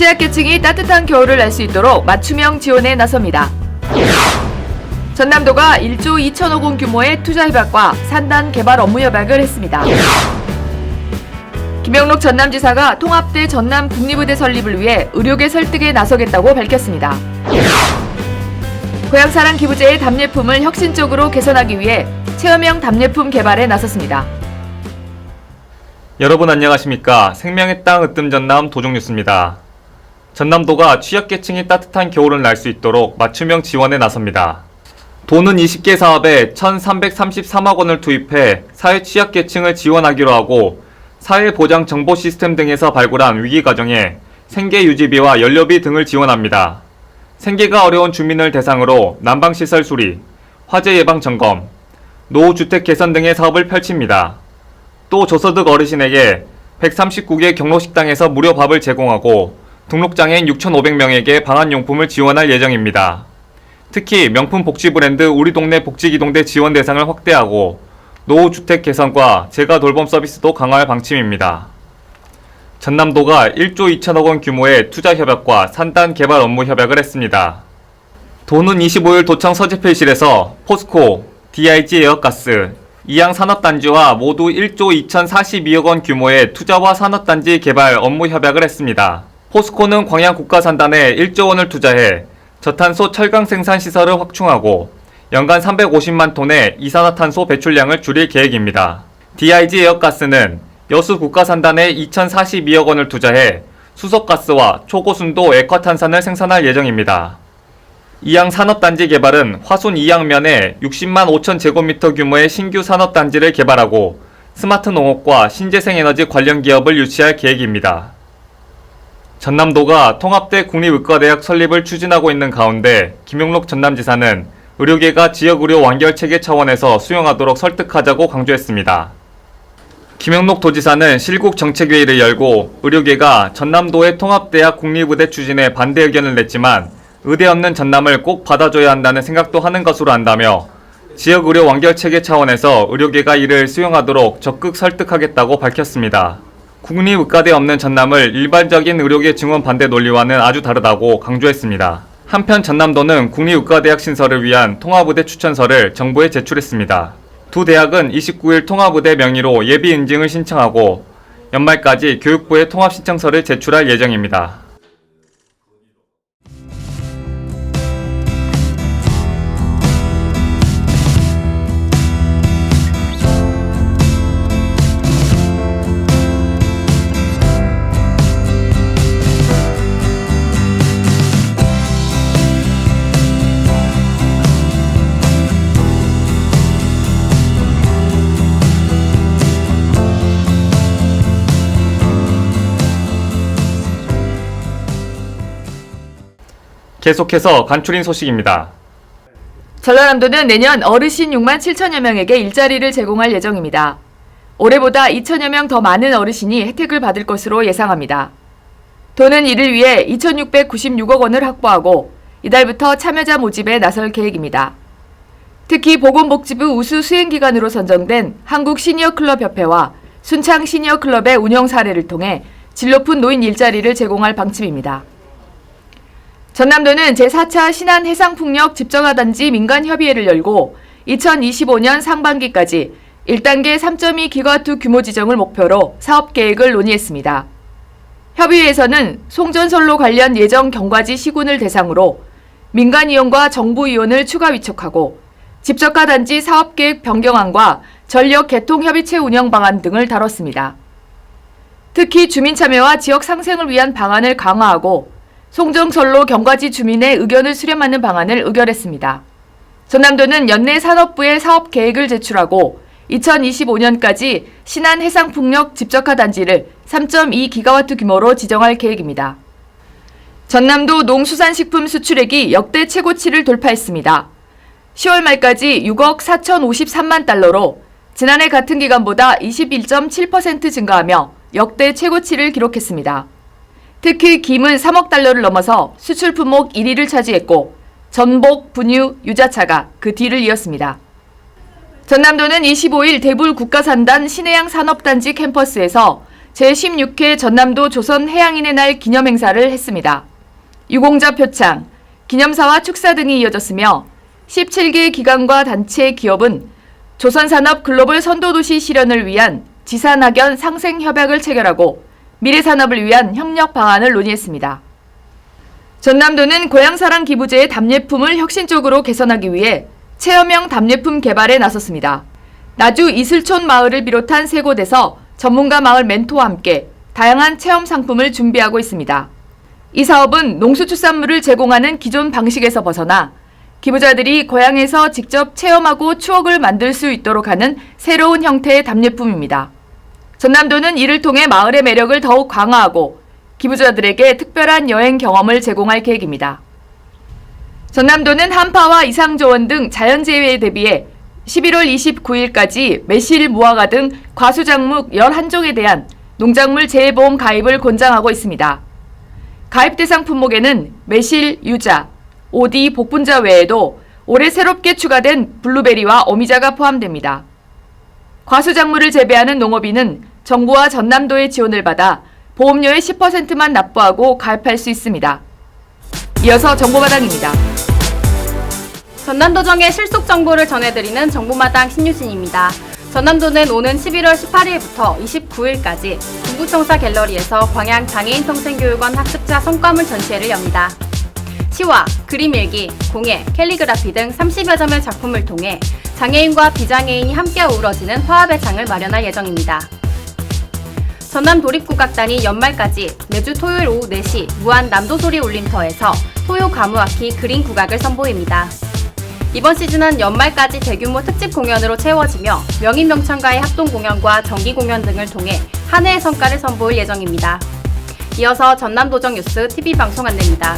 취약계층이 따뜻한 겨울을 날 수 있도록 맞춤형 지원에 나섭니다. 전남도가 1조 2천억 원 규모의 투자 협약과 산단 개발 업무 협약을 했습니다. 김영록 전남지사가 통합대 전남 국립의대 설립을 위해 의료계 설득에 나서겠다고 밝혔습니다. 고향사랑 기부제의 답례품을 혁신적으로 개선하기 위해 체험형 답례품 개발에 나섰습니다. 여러분 안녕하십니까? 생명의 땅 으뜸 전남 도종뉴스입니다. 전남도가 취약계층이 따뜻한 겨울을 날 수 있도록 맞춤형 지원에 나섭니다. 도는 20개 사업에 1,333억 원을 투입해 사회 취약계층을 지원하기로 하고 사회보장 정보 시스템 등에서 발굴한 위기 과정에 생계 유지비와 연료비 등을 지원합니다. 생계가 어려운 주민을 대상으로 난방시설 수리, 화재 예방 점검, 노후주택 개선 등의 사업을 펼칩니다. 또 저소득 어르신에게 139개 경로식당에서 무료 밥을 제공하고 등록장애인 6,500명에게 방한용품을 지원할 예정입니다. 특히 명품 복지 브랜드 우리 동네 복지기동대 지원 대상을 확대하고 노후주택 개선과 재가 돌봄 서비스도 강화할 방침입니다. 전남도가 1조 2천억 원 규모의 투자 협약과 산단 개발 업무 협약을 했습니다. 도는 25일 도청 서재필실에서 포스코, DIG 에어가스, 이양 산업단지와 모두 1조 2,042억 원 규모의 투자와 산업단지 개발 업무 협약을 했습니다. 포스코는 광양 국가산단에 1조 원을 투자해 저탄소 철강 생산 시설을 확충하고 연간 350만 톤의 이산화탄소 배출량을 줄일 계획입니다. DIG 에어가스는 여수 국가산단에 2,042억 원을 투자해 수소가스와 초고순도 액화탄산을 생산할 예정입니다. 이양 산업단지 개발은 화순 이양면에 60만 5천 제곱미터 규모의 신규 산업단지를 개발하고 스마트 농업과 신재생에너지 관련 기업을 유치할 계획입니다. 전남도가 통합대 국립의과대학 설립을 추진하고 있는 가운데 김영록 전남지사는 의료계가 지역의료 완결체계 차원에서 수용하도록 설득하자고 강조했습니다. 김영록 도지사는 실국 정책회의를 열고 의료계가 전남도의 통합대학 국립의대 추진에 반대 의견을 냈지만 의대 없는 전남을 꼭 받아줘야 한다는 생각도 하는 것으로 안다며 지역의료 완결체계 차원에서 의료계가 이를 수용하도록 적극 설득하겠다고 밝혔습니다. 국립의과대 없는 전남을 일반적인 의료계 증원 반대 논리와는 아주 다르다고 강조했습니다. 한편 전남도는 국립의과대학 신설을 위한 통합의대 추천서를 정부에 제출했습니다. 두 대학은 29일 통합의대 명의로 예비 인증을 신청하고 연말까지 교육부에 통합신청서를 제출할 예정입니다. 계속해서 간추린 소식입니다. 전라남도는 내년 어르신 6만 7천여 명에게 일자리를 제공할 예정입니다. 올해보다 2천여 명 더 많은 어르신이 혜택을 받을 것으로 예상합니다. 도는 이를 위해 2,696억 원을 확보하고 이달부터 참여자 모집에 나설 계획입니다. 특히 보건복지부 우수 수행기관으로 선정된 한국시니어클럽협회와 순창시니어클럽의 운영 사례를 통해 질 높은 노인 일자리를 제공할 방침입니다. 전남도는 제4차 신안해상풍력 집정화단지 민간협의회를 열고 2025년 상반기까지 1단계 3.2기가와트 규모 지정을 목표로 사업계획을 논의했습니다. 협의회에서는 송전선로 관련 예정 경과지 시군을 대상으로 민간이용과 정부이용을 추가 위촉하고 집적화단지 사업계획 변경안과 전력 개통협의체 운영 방안 등을 다뤘습니다. 특히 주민참여와 지역 상생을 위한 방안을 강화하고 송정선로 경과지 주민의 의견을 수렴하는 방안을 의결했습니다. 전남도는 연내 산업부에 사업 계획을 제출하고 2025년까지 신안해상풍력 집적화단지를 3.2기가와트 규모로 지정할 계획입니다. 전남도 농수산식품 수출액이 역대 최고치를 돌파했습니다. 10월 말까지 6억 4,053만 달러로 지난해 같은 기간보다 21.7% 증가하며 역대 최고치를 기록했습니다. 특히 김은 3억 달러를 넘어서 수출 품목 1위를 차지했고 전복, 분유, 유자차가 그 뒤를 이었습니다. 전남도는 25일 대불 국가산단 신해양 산업단지 캠퍼스에서 제16회 전남도 조선해양인의 날 기념행사를 했습니다. 유공자 표창, 기념사와 축사 등이 이어졌으며 17개 기관과 단체 기업은 조선산업 글로벌 선도도시 실현을 위한 지산학연 상생협약을 체결하고 미래산업을 위한 협력 방안을 논의했습니다. 전남도는 고향사랑 기부제의 답례품을 혁신적으로 개선하기 위해 체험형 답례품 개발에 나섰습니다. 나주 이슬촌 마을을 비롯한 세 곳에서 전문가 마을 멘토와 함께 다양한 체험 상품을 준비하고 있습니다. 이 사업은 농수축산물을 제공하는 기존 방식에서 벗어나 기부자들이 고향에서 직접 체험하고 추억을 만들 수 있도록 하는 새로운 형태의 답례품입니다. 전남도는 이를 통해 마을의 매력을 더욱 강화하고 기부자들에게 특별한 여행 경험을 제공할 계획입니다. 전남도는 한파와 이상조원 등 자연재해에 대비해 11월 29일까지 매실, 무화과 등 과수작물 11종에 대한 농작물 재해보험 가입을 권장하고 있습니다. 가입 대상 품목에는 매실, 유자, 오디, 복분자 외에도 올해 새롭게 추가된 블루베리와 어미자가 포함됩니다. 과수작물을 재배하는 농업인은 정부와 전남도의 지원을 받아 보험료의 10%만 납부하고 가입할 수 있습니다. 이어서 정보마당입니다. 전남도정의 실속 정보를 전해드리는 정보마당 신유진입니다. 전남도는 오는 11월 18일부터 29일까지 중구청사 갤러리에서 광양 장애인 평생교육원 학습자 성과물 전시회를 엽니다. 시와, 그림일기, 공예, 캘리그라피 등 30여 점의 작품을 통해 장애인과 비장애인이 함께 어우러지는 화합의 장을 마련할 예정입니다. 전남도립국악단이 연말까지 매주 토요일 오후 4시 무한 남도소리 울림터에서 토요 가무악기 그린 국악을 선보입니다. 이번 시즌은 연말까지 대규모 특집 공연으로 채워지며 명인 명창가의 합동 공연과 정기 공연 등을 통해 한 해의 성과를 선보일 예정입니다. 이어서 전남도정 뉴스 TV 방송 안내입니다.